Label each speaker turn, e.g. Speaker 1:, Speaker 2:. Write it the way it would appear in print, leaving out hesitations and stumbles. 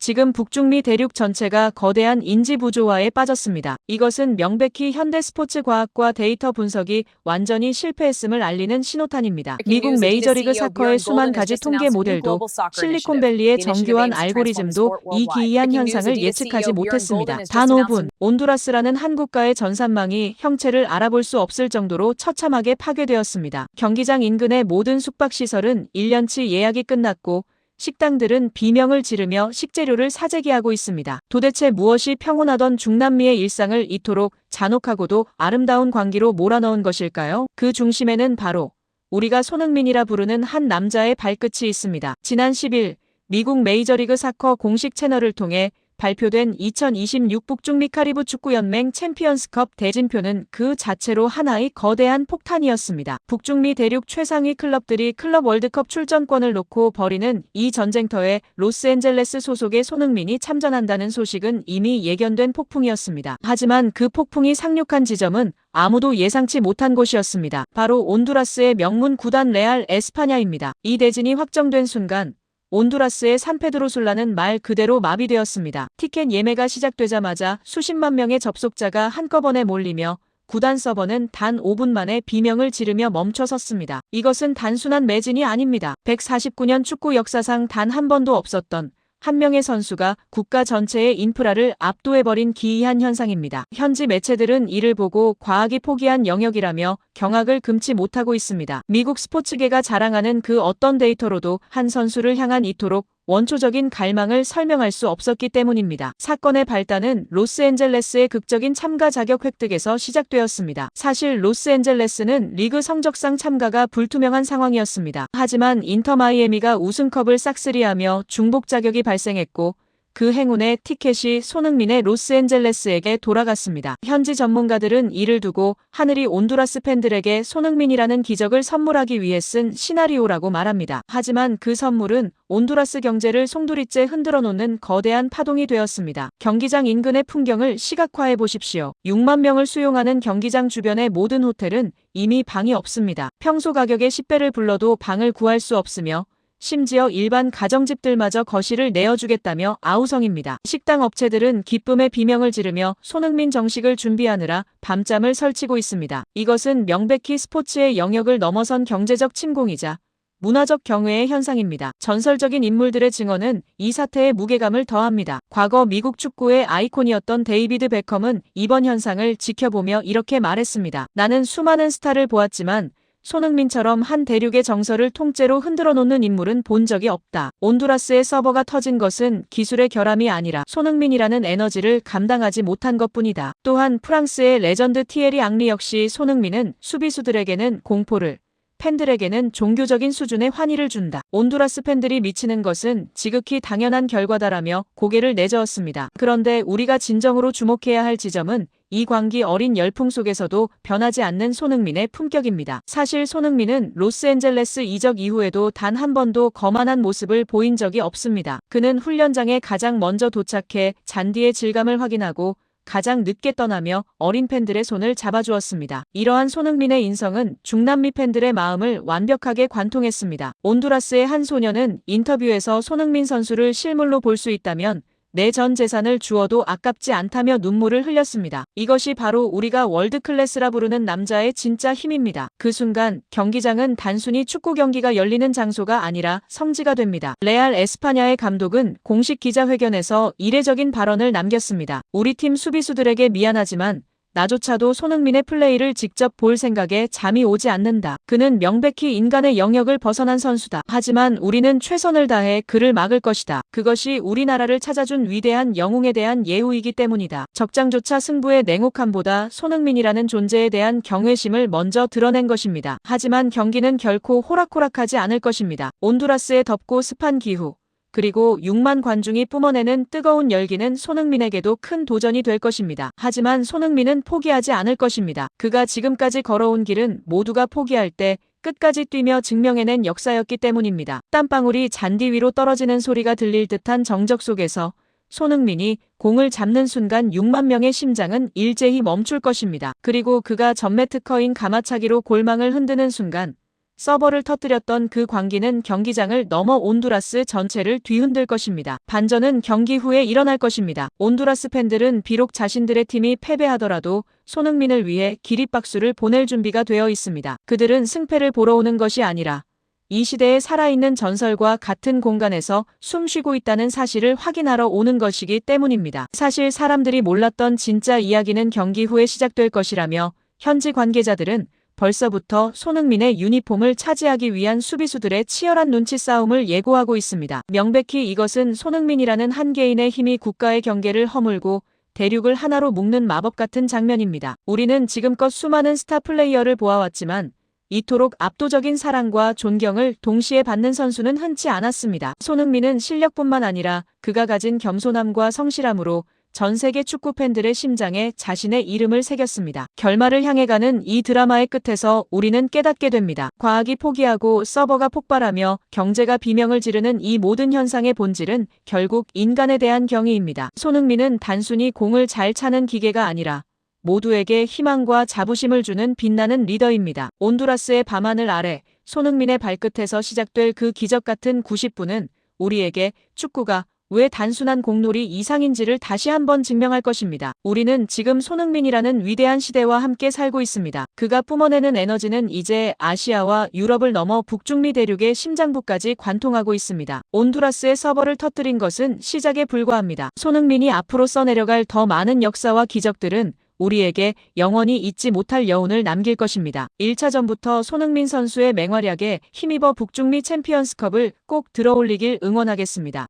Speaker 1: 지금 북중미 대륙 전체가 거대한 인지 부조화에 빠졌습니다. 이것은 명백히 현대 스포츠 과학과 데이터 분석이 완전히 실패했음을 알리는 신호탄입니다. 미국 메이저리그 사커의 수만 가지 통계 모델도 실리콘밸리의 정교한 알고리즘도 이 기이한 현상을 예측하지 못했습니다. 단 5분, 온두라스라는 한 국가의 전산망이 형체를 알아볼 수 없을 정도로 처참하게 파괴되었습니다. 경기장 인근의 모든 숙박시설은 1년치 예약이 끝났고 식당들은 비명을 지르며 식재료를 사재기하고 있습니다. 도대체 무엇이 평온하던 중남미의 일상을 이토록 잔혹하고도 아름다운 광기로 몰아넣은 것일까요? 그 중심에는 바로 우리가 손흥민이라 부르는 한 남자의 발끝이 있습니다. 지난 10일 미국 메이저리그 사커 공식 채널을 통해 발표된 2026 북중미 카리브 축구연맹 챔피언스컵 대진표는 그 자체로 하나의 거대한 폭탄이었습니다. 북중미 대륙 최상위 클럽들이 클럽 월드컵 출전권을 놓고 벌이는 이 전쟁터에 로스앤젤레스 소속의 손흥민이 참전한다는 소식은 이미 예견된 폭풍이었습니다. 하지만 그 폭풍이 상륙한 지점은 아무도 예상치 못한 곳이었습니다. 바로 온두라스의 명문 구단 레알 에스파냐입니다. 이 대진이 확정된 순간 온두라스의 산페드로술라는 말 그대로 마비되었습니다. 티켓 예매가 시작되자마자 수십만 명의 접속자가 한꺼번에 몰리며 구단 서버는 단 5분 만에 비명을 지르며 멈춰섰습니다. 이것은 단순한 매진이 아닙니다. 149년 축구 역사상 단 한 번도 없었던 한 명의 선수가 국가 전체의 인프라를 압도해버린 기이한 현상입니다. 현지 매체들은 이를 보고 과학이 포기한 영역이라며 경악을 금치 못하고 있습니다. 미국 스포츠계가 자랑하는 그 어떤 데이터로도 한 선수를 향한 이토록 원초적인 갈망을 설명할 수 없었기 때문입니다. 사건의 발단은 로스앤젤레스의 극적인 참가 자격 획득에서 시작되었습니다. 사실 로스앤젤레스는 리그 성적상 참가가 불투명한 상황이었습니다. 하지만 인터 마이애미가 우승컵을 싹쓸이하며 중복 자격이 발생했고 그 행운의 티켓이 손흥민의 로스앤젤레스에게 돌아갔습니다. 현지 전문가들은 이를 두고 하늘이 온두라스 팬들에게 손흥민이라는 기적을 선물하기 위해 쓴 시나리오라고 말합니다. 하지만 그 선물은 온두라스 경제를 송두리째 흔들어 놓는 거대한 파동이 되었습니다. 경기장 인근의 풍경을 시각화해 보십시오. 6만 명을 수용하는 경기장 주변의 모든 호텔은 이미 방이 없습니다. 평소 가격의 10배를 불러도 방을 구할 수 없으며 심지어 일반 가정집들마저 거실을 내어주겠다며 아우성입니다. 식당 업체들은 기쁨의 비명을 지르며 손흥민 정식을 준비하느라 밤잠을 설치고 있습니다. 이것은 명백히 스포츠의 영역을 넘어선 경제적 침공이자 문화적 경외의 현상입니다. 전설적인 인물들의 증언은 이 사태에 무게감을 더합니다. 과거 미국 축구의 아이콘이었던 데이비드 베컴은 이번 현상을 지켜보며 이렇게 말했습니다. 나는 수많은 스타를 보았지만 손흥민처럼 한 대륙의 정서를 통째로 흔들어 놓는 인물은 본 적이 없다. 온두라스의 서버가 터진 것은 기술의 결함이 아니라 손흥민이라는 에너지를 감당하지 못한 것뿐이다. 또한 프랑스의 레전드 티에리 앙리 역시 손흥민은 수비수들에게는 공포를, 팬들에게는 종교적인 수준의 환희를 준다. 온두라스 팬들이 미치는 것은 지극히 당연한 결과다라며 고개를 내저었습니다. 그런데 우리가 진정으로 주목해야 할 지점은 이 광기 어린 열풍 속에서도 변하지 않는 손흥민의 품격입니다. 사실 손흥민은 로스앤젤레스 이적 이후에도 단 한 번도 거만한 모습을 보인 적이 없습니다. 그는 훈련장에 가장 먼저 도착해 잔디의 질감을 확인하고 가장 늦게 떠나며 어린 팬들의 손을 잡아주었습니다. 이러한 손흥민의 인성은 중남미 팬들의 마음을 완벽하게 관통했습니다. 온두라스의 한 소녀는 인터뷰에서 손흥민 선수를 실물로 볼 수 있다면 내 전 재산을 주어도 아깝지 않다며 눈물을 흘렸습니다. 이것이 바로 우리가 월드클래스라 부르는 남자의 진짜 힘입니다. 그 순간 경기장은 단순히 축구 경기가 열리는 장소가 아니라 성지가 됩니다. 레알 에스파냐의 감독은 공식 기자회견에서 이례적인 발언을 남겼습니다. 우리 팀 수비수들에게 미안하지만 나조차도 손흥민의 플레이를 직접 볼 생각에 잠이 오지 않는다. 그는 명백히 인간의 영역을 벗어난 선수다. 하지만 우리는 최선을 다해 그를 막을 것이다. 그것이 우리나라를 찾아준 위대한 영웅에 대한 예우이기 때문이다. 적장조차 승부의 냉혹함보다 손흥민이라는 존재에 대한 경외심을 먼저 드러낸 것입니다. 하지만 경기는 결코 호락호락하지 않을 것입니다. 온두라스의 덥고 습한 기후, 그리고 6만 관중이 뿜어내는 뜨거운 열기는 손흥민에게도 큰 도전이 될 것입니다. 하지만 손흥민은 포기하지 않을 것입니다. 그가 지금까지 걸어온 길은 모두가 포기할 때 끝까지 뛰며 증명해낸 역사였기 때문입니다. 땀방울이 잔디 위로 떨어지는 소리가 들릴 듯한 정적 속에서 손흥민이 공을 잡는 순간 6만 명의 심장은 일제히 멈출 것입니다. 그리고 그가 전매 특허인 가마차기로 골망을 흔드는 순간 서버를 터뜨렸던 그 광기는 경기장을 넘어 온두라스 전체를 뒤흔들 것입니다. 반전은 경기 후에 일어날 것입니다. 온두라스 팬들은 비록 자신들의 팀이 패배하더라도 손흥민을 위해 기립박수를 보낼 준비가 되어 있습니다. 그들은 승패를 보러 오는 것이 아니라 이 시대의 살아있는 전설과 같은 공간에서 숨쉬고 있다는 사실을 확인하러 오는 것이기 때문입니다. 사실 사람들이 몰랐던 진짜 이야기는 경기 후에 시작될 것이라며 현지 관계자들은 벌써부터 손흥민의 유니폼을 차지하기 위한 수비수들의 치열한 눈치 싸움을 예고하고 있습니다. 명백히 이것은 손흥민이라는 한 개인의 힘이 국가의 경계를 허물고 대륙을 하나로 묶는 마법 같은 장면입니다. 우리는 지금껏 수많은 스타 플레이어를 보아왔지만 이토록 압도적인 사랑과 존경을 동시에 받는 선수는 흔치 않았습니다. 손흥민은 실력뿐만 아니라 그가 가진 겸손함과 성실함으로 전 세계 축구 팬들의 심장에 자신의 이름을 새겼습니다. 결말을 향해 가는 이 드라마의 끝에서 우리는 깨닫게 됩니다. 과학이 포기하고 서버가 폭발하며 경제가 비명을 지르는 이 모든 현상의 본질은 결국 인간에 대한 경의입니다. 손흥민은 단순히 공을 잘 차는 기계가 아니라 모두에게 희망과 자부심을 주는 빛나는 리더입니다. 온두라스의 밤하늘 아래 손흥민의 발끝에서 시작될 그 기적 같은 90분은 우리에게 축구가 왜 단순한 공놀이 이상인지를 다시 한번 증명할 것입니다. 우리는 지금 손흥민이라는 위대한 시대와 함께 살고 있습니다. 그가 뿜어내는 에너지는 이제 아시아와 유럽을 넘어 북중미 대륙의 심장부까지 관통하고 있습니다. 온두라스의 서버를 터뜨린 것은 시작에 불과합니다. 손흥민이 앞으로 써내려갈 더 많은 역사와 기적들은 우리에게 영원히 잊지 못할 여운을 남길 것입니다. 1차전부터 손흥민 선수의 맹활약에 힘입어 북중미 챔피언스컵을 꼭 들어올리길 응원하겠습니다.